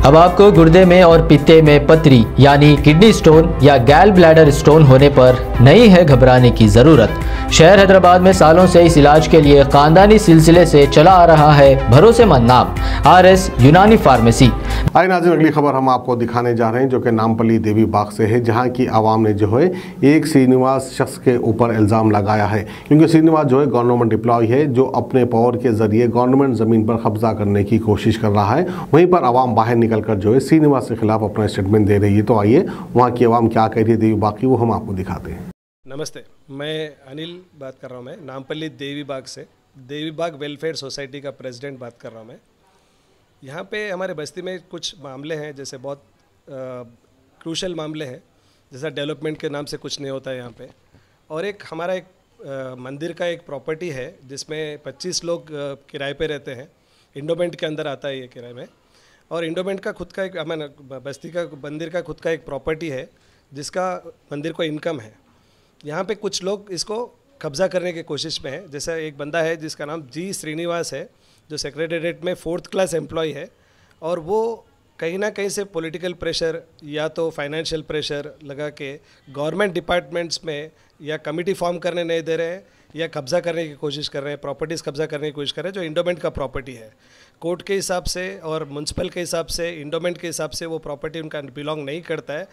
अब आपको गुर्दे में और पित्ते में पथरी यानी किडनी स्टोन या गैल ब्लैडर स्टोन होने पर नहीं है घबराने की जरूरत। शहर हैदराबाद में सालों से इस इलाज के लिए खानदानी सिलसिले से चला आ रहा है भरोसेमंद नाम RS यूनानी फार्मेसी। आइए नाज़रीन, अगली खबर हम आपको दिखाने जा रहे हैं जो कि नामपल्ली देवी बाग से है, जहां की आवाम ने जो है एक श्रीनिवास शख्स के ऊपर इल्ज़ाम लगाया है, क्योंकि श्रीनिवास जो है गवर्नमेंट एम्प्लॉय है जो अपने पावर के जरिए गवर्नमेंट ज़मीन पर कब्जा करने की कोशिश कर रहा है। वहीं पर आवाम बाहर निकलकर जो है श्रीनिवास के खिलाफ अपना स्टेटमेंट दे रही है। तो आइए वहाँ की आवाम क्या कह रही है देवी बाग की, वो हम आपको दिखाते हैं। नमस्ते, मैं अनिल बात कर रहा हूँ। मैं नामपल्ली देवी बाग से देवी बाग वेलफेयर सोसाइटी का प्रेसिडेंट बात कर रहा हूँ। मैं यहाँ पे हमारे बस्ती में कुछ मामले हैं, जैसे बहुत क्रूशल मामले हैं, जैसा डेवलपमेंट के नाम से कुछ नहीं होता है यहाँ पे। और एक हमारा एक मंदिर का एक प्रॉपर्टी है जिसमें 25 लोग किराए पे रहते हैं। इंडोमेंट के अंदर आता है ये किराए में। और इंडोमेंट का खुद का एक बस्ती का मंदिर का खुद का एक प्रॉपर्टी है जिसका मंदिर को इनकम है। यहाँ पे कुछ लोग इसको कब्ज़ा करने की कोशिश में है। जैसा एक बंदा है जिसका नाम जी श्रीनिवास है, जो सेक्रेटेरिएट में 4th क्लास एम्प्लॉय है, और वो कहीं ना कहीं से पॉलिटिकल प्रेशर या तो फाइनेंशियल प्रेशर लगा के गवर्नमेंट डिपार्टमेंट्स में या कमिटी फॉर्म करने नहीं दे रहे हैं या कब्ज़ा करने की कोशिश कर रहे हैं, प्रॉपर्टीज़ कब्ज़ा करने की कोशिश कर रहे हैं जो इंडोमेंट का प्रॉपर्टी है। कोर्ट के हिसाब से और म्यूनसिपल के हिसाब से, इंडोमेंट के हिसाब से वो प्रॉपर्टी उनका बिलोंग नहीं करता है।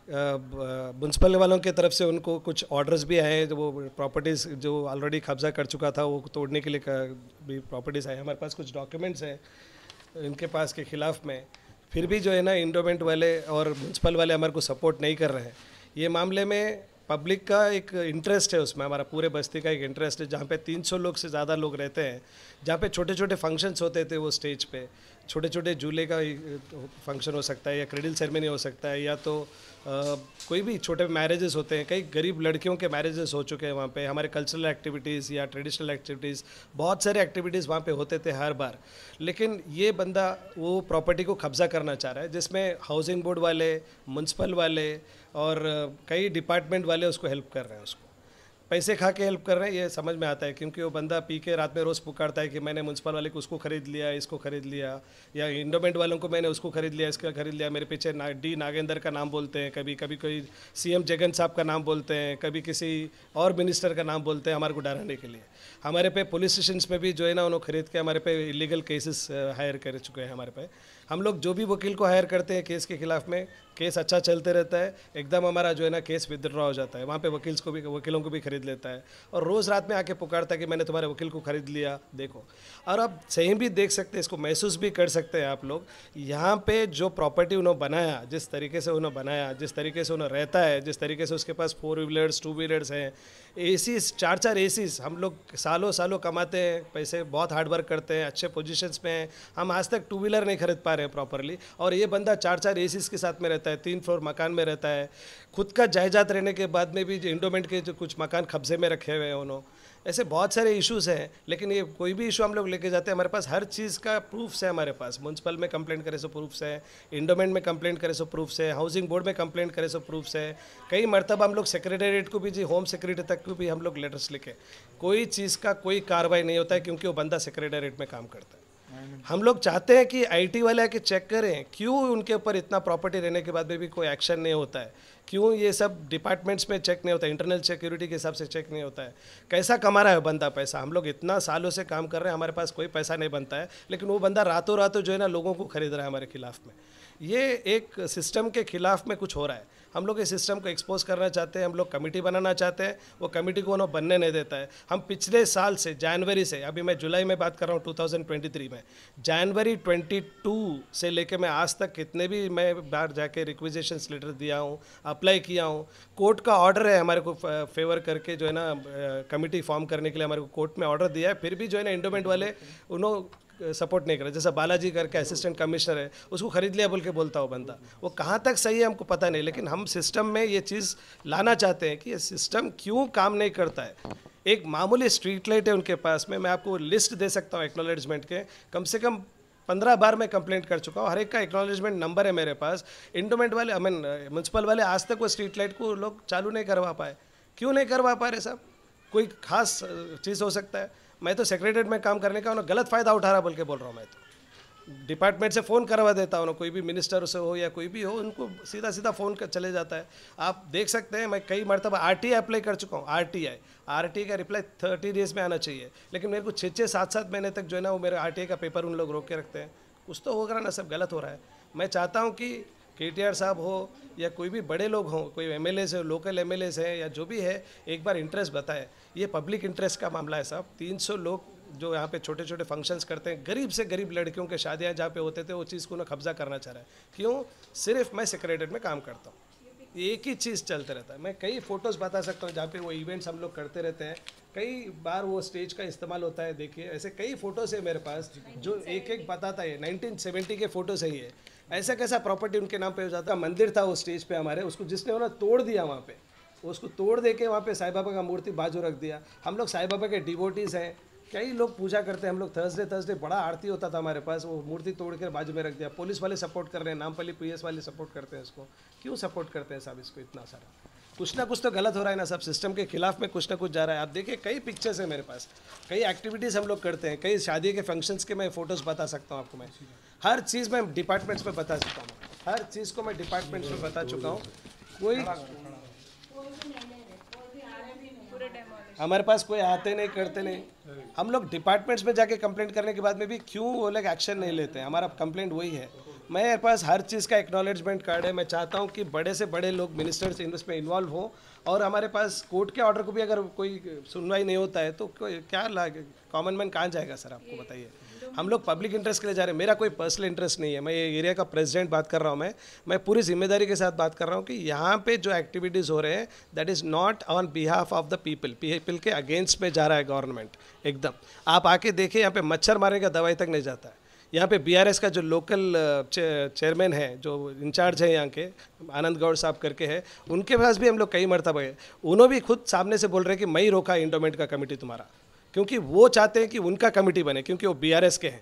म्यूनसिपल वालों की तरफ से उनको कुछ ऑर्डर्स भी आए हैं, जो वो प्रॉपर्टीज़ जो ऑलरेडी कब्ज़ा कर चुका था वो तोड़ने के लिए भी प्रॉपर्टीज़ आए। हमारे पास कुछ डॉक्यूमेंट्स हैं इनके पास के ख़िलाफ़ में, फिर भी जो है ना इंडोमेंट वाले और म्यूनसिपल वाले हमारे को सपोर्ट नहीं कर रहे हैं। ये मामले में पब्लिक का एक इंटरेस्ट है, उसमें हमारा पूरे बस्ती का एक इंटरेस्ट है, जहाँ पे 300 लोग से ज़्यादा लोग रहते हैं, जहाँ पे छोटे छोटे फंक्शंस होते थे वो स्टेज पे छोटे छोटे झूले का फंक्शन हो सकता है या क्रेडल सेरेमनी हो सकता है या तो कोई भी छोटे मैरिजेस होते हैं। कई गरीब लड़कियों के मैरिजेस हो चुके हैं वहाँ पे। हमारे कल्चरल एक्टिविटीज़ या ट्रेडिशनल एक्टिविटीज़, बहुत सारे एक्टिविटीज़ वहाँ पे होते थे हर बार। लेकिन ये बंदा वो प्रॉपर्टी को कब्ज़ा करना चाह रहा है, जिसमें हाउसिंग बोर्ड वाले, म्यूनसिपल वाले और कई डिपार्टमेंट वाले उसको हेल्प कर रहे हैं, उसको पैसे खा के हेल्प कर रहे हैं। ये समझ में आता है क्योंकि वो बंदा पी के रात में रोज़ पुकारता है कि मैंने म्यूनसिपल वाले को उसको ख़रीद लिया, इसको ख़रीद लिया, या इंडोमेंट वालों को मैंने उसको ख़रीद लिया, इसका ख़रीद लिया। मेरे पीछे डी नागेंद्र का नाम बोलते हैं, कभी कभी कोई CM जगन साहब का नाम बोलते हैं, कभी किसी और मिनिस्टर का नाम बोलते हैं हमारे को डराने के लिए। हमारे पे पुलिस स्टेशन में भी जो है ना उन्होंने ख़रीद के हमारे पे इलीगल केसेस हायर कर चुके हैं। हमारे पे हम लोग जो भी वकील को हायर करते हैं केस के ख़िलाफ़ में, केस अच्छा चलते रहता है, एकदम हमारा जो है ना केस विदड्रॉ हो जाता है। वहाँ पे वकीलों को भी खरीद लेता है और रोज़ रात में आके पुकारता है कि मैंने तुम्हारे वकील को खरीद लिया, देखो। और आप सही भी देख सकते हैं, इसको महसूस भी कर सकते हैं आप लोग। यहाँ पे जो प्रॉपर्टी उन्होंने बनाया, जिस तरीके से उन्होंने बनाया, जिस तरीके से उन्होंने रहता है, जिस तरीके से उसके पास 4 व्हीलर्स 2 व्हीलर्स हैं, ACs 4 ACs, हम लोग सालों सालों कमाते हैं पैसे, बहुत हार्ड वर्क करते हैं, अच्छे पोजीशंस में हैं, हम आज तक 2 व्हीलर नहीं खरीद पा रहे हैं प्रॉपरली। और ये बंदा 4 ACs के साथ में रहता है, 3 फ्लोर मकान में रहता है, खुद का जायदाद रहने के बाद में भी इंडोमेंट के जो कुछ मकान कब्जे में रखे हुए हैं उन्होंने। ऐसे बहुत सारे इश्यूज़ हैं, लेकिन ये कोई भी इशू हम लोग लेके जाते हैं, हमारे पास हर चीज़ का प्रूफ्स है। हमारे पास म्यूनसिपल में कंप्लेंट करे सो प्रूफ्स है, इंडोमेंट में कंप्लेंट करे सो प्रूफ्स है, हाउसिंग बोर्ड में कंप्लेंट करे सो प्रूफ्स है। कई मरतबा हम लोग सेक्रेटेरिएट को भी जी, होम सेक्रेटरी तक को भी हम लोग लेटर्स लिखे, कोई चीज़ का कोई कार्रवाई नहीं होता है क्योंकि वो बंदा सेक्रेटेरिएट में काम करता है। हम लोग चाहते हैं कि IT वाले आके चेक करें क्यों उनके ऊपर इतना प्रॉपर्टी रहने के बाद में भी कोई एक्शन नहीं होता है, क्यों ये सब डिपार्टमेंट्स में चेक नहीं होता है, इंटरनल सिक्योरिटी के हिसाब से चेक नहीं होता है, कैसा कमा रहा है बंदा पैसा। हम लोग इतना सालों से काम कर रहे हैं, हमारे पास कोई पैसा नहीं बनता है, लेकिन वो बंदा रातों रातों जो है ना लोगों को खरीद रहा है हमारे खिलाफ़ में। ये एक सिस्टम के खिलाफ़ में कुछ हो रहा है। हम लोग इस सिस्टम को एक्सपोज करना चाहते हैं, हम लोग कमेटी बनाना चाहते हैं, वो कमेटी को उन्होंने बनने नहीं देता है। हम पिछले साल से जनवरी से, अभी मैं जुलाई में बात कर रहा हूँ 2023 में, जनवरी 22 से लेके मैं आज तक कितने भी मैं बाहर जाके रिक्विजिशंस लेटर दिया हूँ, अप्लाई किया हूँ। कोर्ट का ऑर्डर है हमारे को फेवर करके जो है ना कमेटी फॉर्म करने के लिए हमारे को कोर्ट में ऑर्डर दिया है, फिर भी जो है ना इंडोमेंट वाले उन्होंने सपोर्ट नहीं करा। जैसा बालाजी करके असिस्टेंट कमिश्नर है, उसको खरीद लिया बोल के बोलता हो बंदा, वो कहाँ तक सही है हमको पता नहीं, लेकिन हम सिस्टम में ये चीज़ लाना चाहते हैं कि ये सिस्टम क्यों काम नहीं करता है। एक मामूली स्ट्रीट लाइट है उनके पास में, मैं आपको लिस्ट दे सकता हूँ एक्नॉलेजमेंट के, कम से कम 15 बार मैं कंप्लेंट कर चुका हूँ, हर एक का एक्नॉलेजमेंट नंबर है मेरे पास। इंडोमेंट वाले म्यूनसिपल वाले आज तक वो स्ट्रीट लाइट को लोग चालू नहीं करवा पाए। क्यों नहीं करवा पा रहे साहब? कोई खास चीज़ हो सकता है? मैं तो सेक्रेटरीट में काम करने का उन्हें गलत फ़ायदा उठा रहा बोल के बोल रहा हूँ मैं तो। डिपार्टमेंट से फ़ोन करवा देता हूँ ना, कोई भी मिनिस्टर से हो या कोई भी हो, उनको सीधा सीधा फ़ोन कर चले जाता है। आप देख सकते हैं मैं कई मरतबा RTI अप्लाई कर चुका हूँ। RTI का रिप्लाई 30 डेज़ में आना चाहिए, लेकिन मेरे को 6-6, 7-7 महीने तक जो है ना वो मेरे RTI का पेपर उन लोग रोक के रखते हैं। कुछ तो होगा ना, सब गलत हो रहा है। मैं चाहता हूँ कि KTR साहब हो या कोई भी बड़े लोग हों, कोई MLAs है, लोकल MLAs है या जो भी है, एक बार इंटरेस्ट बताए। ये पब्लिक इंटरेस्ट का मामला है साहब। 300 लोग जो यहाँ पे छोटे छोटे फंक्शंस करते हैं, गरीब से गरीब लड़कियों के शादियाँ जहाँ पे होते थे, वो चीज़ को ना कब्जा करना चाह रहा है। क्यों? सिर्फ मैं सेक्रेटरीट में काम करता हूँ, एक ही चीज़ चलते रहता है। मैं कई फ़ोटोज़ बता सकता हूँ जहाँ पे वो इवेंट्स हम लोग करते रहते हैं, कई बार वो स्टेज का इस्तेमाल होता है। देखिए ऐसे कई फ़ोटोज़ है मेरे पास जो एक एक बताता है। 1970 के फ़ोटोज़ है ये। ऐसा कैसा प्रॉपर्टी उनके नाम पे हो जाता है। मंदिर था वो स्टेज पे हमारे, उसको जिसने वो ना तोड़ दिया वहाँ पे, उसको तोड़ दे के वहाँ पे साईं बाबा का मूर्ति बाजू रख दिया। हम लोग साईं बाबा के डिवोटीज़ हैं, कई लोग पूजा करते हैं। हम लोग थर्सडे बड़ा आरती होता था हमारे पास, वो मूर्ति तोड़ कर बाजू में रख दिया। पुलिस वाले सपोर्ट कर रहे हैं, नामपल्ली PS वाले सपोर्ट करते हैं इसको। क्यों सपोर्ट करते हैं साहब इसको इतना सारा? कुछ ना कुछ तो गलत हो रहा है ना सब, सिस्टम के खिलाफ में कुछ ना कुछ जा रहा है। आप देखिए कई पिक्चर्स हैं मेरे पास, कई एक्टिविटीज़ हम लोग करते हैं, कई शादी के फंक्शंस के मैं फ़ोटोज़ बता सकता हूँ आपको। मैं हर चीज़ मैं डिपार्टमेंट्स में बता चुका हूँ, हर चीज़ को मैं डिपार्टमेंट्स में बता चुका हूँ। कोई हमारे पास कोई आते नहीं, करते नहीं। हम लोग डिपार्टमेंट्स में जाके कंप्लेंट करने के बाद में भी क्यों वो लोग एक्शन नहीं लेते हैं? हमारा कंप्लेंट वही है। मेरे पास हर चीज़ का एक्नॉलेजमेंट कार्ड है। मैं चाहता हूँ कि बड़े से बड़े लोग मिनिस्टर्स इसमें इन्वॉल्व हो, और हमारे पास कोर्ट के ऑर्डर को भी अगर कोई सुनवाई नहीं होता है तो क्या कॉमन मैन कहाँ जाएगा सर? आपको बताइए। हम लोग पब्लिक इंटरेस्ट के लिए जा रहे हैं। मेरा कोई पर्सनल इंटरेस्ट नहीं है। मैं ये एरिया का प्रेसिडेंट बात कर रहा हूँ। मैं पूरी जिम्मेदारी के साथ बात कर रहा हूँ कि यहाँ पे जो एक्टिविटीज़ हो रहे हैं that is not on behalf of the people के अगेंस्ट में जा रहा है गवर्नमेंट एकदम। आप आके देखिए, यहाँ पे मच्छर मारने का दवाई तक नहीं जाता है। यहाँ पे BRS का जो लोकल चेयरमैन है, जो इंचार्ज है यहाँ के, आनंद गौड़ साहब करके है, उनके पास भी हम लोग कई मरतबा गए। उन्होंने भी खुद सामने से बोल रहे हैं कि मैं ही रोका इंडोमेंट का कमेटी तुम्हारा, क्योंकि वो चाहते हैं कि उनका कमेटी बने, क्योंकि वो BRS के हैं।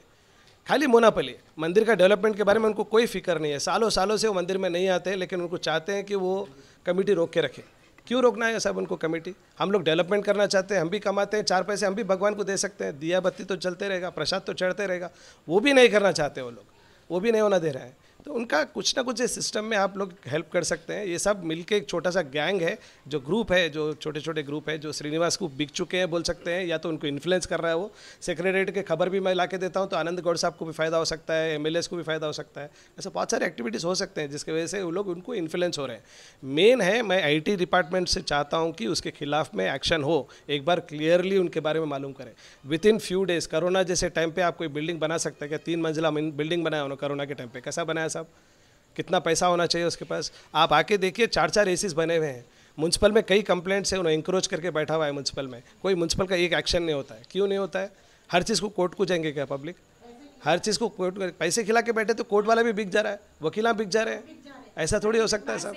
खाली मोनापली, मंदिर का डेवलपमेंट के बारे में उनको कोई फिक्र नहीं है। सालों सालों से वो मंदिर में नहीं आते, लेकिन उनको चाहते हैं कि वो कमेटी रोक के रखे। क्यों रोकना है साहब उनको कमेटी? हम लोग डेवलपमेंट करना चाहते हैं, हम भी कमाते हैं, 4 पैसे हम भी भगवान को दे सकते हैं। दिया बत्ती तो चलते रहेगा, प्रसाद तो चढ़ते रहेगा। वो भी नहीं करना चाहते वो लोग, वो भी नहीं होना दे रहे हैं। तो उनका कुछ ना कुछ इस सिस्टम में आप लोग हेल्प कर सकते हैं। ये सब मिलके एक छोटा सा गैंग है, जो ग्रुप है, जो छोटे छोटे ग्रुप है, जो श्रीनिवास को बिक चुके हैं बोल सकते हैं, या तो उनको इन्फ्लुएंस कर रहा है वो। सेक्रेटरीट के खबर भी मैं ला के देता हूँ, तो आनंद गौड़ साहब को भी फ़ायदा हो सकता है, MLAs को भी फ़ायदा हो सकता है। ऐसे बहुत सारे एक्टिविटीज़ हो सकते हैं जिसकी वजह से वो लोग उनको इन्फ्लुएंस हो रहे हैं। मेन है, मैं IT डिपार्टमेंट से चाहता हूँ कि उसके खिलाफ में एक्शन हो, एक बार क्लियरली उनके बारे में मालूम करें। With in few days, corona जैसे टाइम पे आप कोई बिल्डिंग बना सकते हैं क्या? 3 मंजिला बिल्डिंग बनाया उन्होंने कोरोना के टाइम पे, कैसा बनाया साहब? कितना पैसा होना चाहिए उसके पास? आप आके देखिए, 4-4 ACs बने हुए हैं। म्यूनसिपल में कई कंप्लेंट्स है, उन्हें इंक्रोच करके बैठा हुआ है म्यूनसिपल में। कोई म्यूनसिपल का एक एक्शन नहीं होता है। क्यों नहीं होता है? हर चीज़ को कोर्ट को जाएंगे क्या पब्लिक? हर चीज़ को कोर्ट, पैसे खिला के बैठे तो कोर्ट वाला भी बिक जा रहा है, वकीला बिक जा रहे हैं। ऐसा थोड़ी हो सकता है साहब।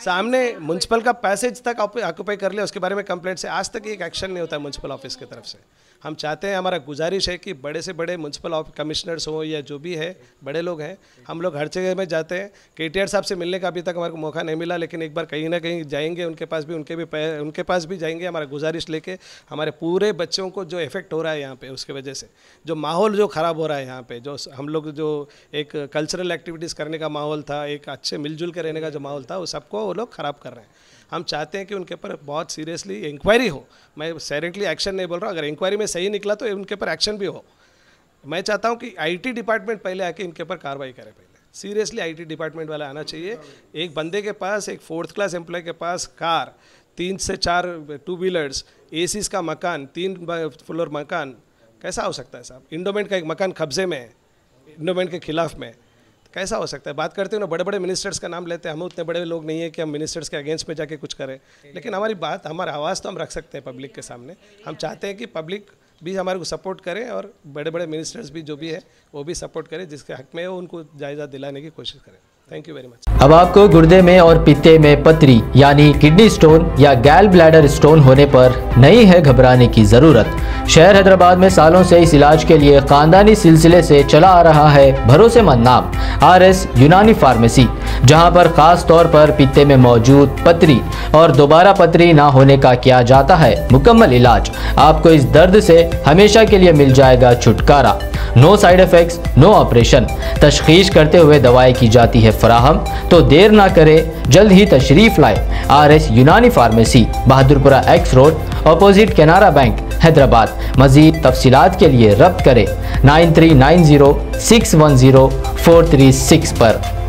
सामने म्यूनसिपल का पैसेज तक ऑक्यूपाई कर लिया, उसके बारे में कंप्लेंट से आज तक एक एक्शन नहीं होता है म्यूनसिपल ऑफिस की तरफ से। हम चाहते हैं, हमारा गुजारिश है कि बड़े से बड़े म्यूनसिपल कमिश्नर्स हो या जो भी है, बड़े लोग हैं, हम लोग हर जगह में जाते हैं। KTR साहब से मिलने का अभी तक हमारे को मौका नहीं मिला, लेकिन एक बार कहीं ना कहीं जाएंगे उनके पास भी जाएंगे। हमारा गुजारिश लेके, हमारे पूरे बच्चों को जो इफेक्ट हो रहा है यहाँ पे, उसके वजह से जो माहौल जो ख़राब हो रहा है यहाँ पे, जो हम लोग जो एक कल्चरल एक्टिविटीज़ करने का माहौल था, एक अच्छे मिलजुल के रहने का जो माहौल था, वो सबको वो लोग ख़राब कर रहे हैं। हम चाहते हैं कि उनके ऊपर बहुत सीरियसली इंक्वायरी हो। मैं डायरेक्टली एक्शन नहीं बोल रहा हूँ, अगर इंक्वायरी में सही निकला तो उनके ऊपर एक्शन भी हो। मैं चाहता हूँ कि IT डिपार्टमेंट पहले आके इनके ऊपर कार्रवाई करे। पहले सीरियसली IT डिपार्टमेंट वाला आना चाहिए। एक बंदे के पास, एक 4th क्लास एम्प्लॉय के पास कार, 3 से 4 2 व्हीलर्स, ACs का मकान, 3 फ्लोर मकान, कैसा हो सकता है साहब? इंडोमेंट का एक मकान कब्जे में है, इंडोमेंट के खिलाफ में, कैसा हो सकता है? बात करते हो ना, बड़े बड़े मिनिस्टर्स का नाम लेते हैं। हम उतने बड़े लोग नहीं है कि हम मिनिस्टर्स के अगेंस्ट में जाके कुछ करें, लेकिन हमारी बात, हमारा आवाज़ तो हम रख सकते हैं पब्लिक के सामने। हम चाहते हैं कि पब्लिक भी हमारे को सपोर्ट करें, और बड़े बड़े मिनिस्टर्स भी जो भी है वो भी सपोर्ट करें, जिसके हक में हो उनको जायज़ा दिलाने की कोशिश करें। Thank you very much. अब आपको गुर्दे में और पित्ते में पथरी यानी किडनी स्टोन या गैल ब्लैडर स्टोन होने पर नहीं है घबराने की ज़रूरत। शहर हैदराबाद में सालों से इस इलाज के लिए खानदानी सिलसिले से चला आ रहा है भरोसेमंद नाम RS यूनानी फार्मेसी, जहां पर खास तौर पर पित्ते में मौजूद पथरी, और दोबारा पथरी ना होने का किया जाता है मुकम्मल इलाज। आपको इस दर्द से हमेशा के लिए मिल जाएगा छुटकारा। No side effects, no operation. तशखीस करते हुए दवाएं की जाती है फराहम। तो देर ना करें, जल्द ही तशरीफ लाए RS Unani pharmacy, Bahadurpura X road, opposite Canara bank, Hyderabad. मजीद तफसीलात के लिए रब्त करें 9390610436 पर।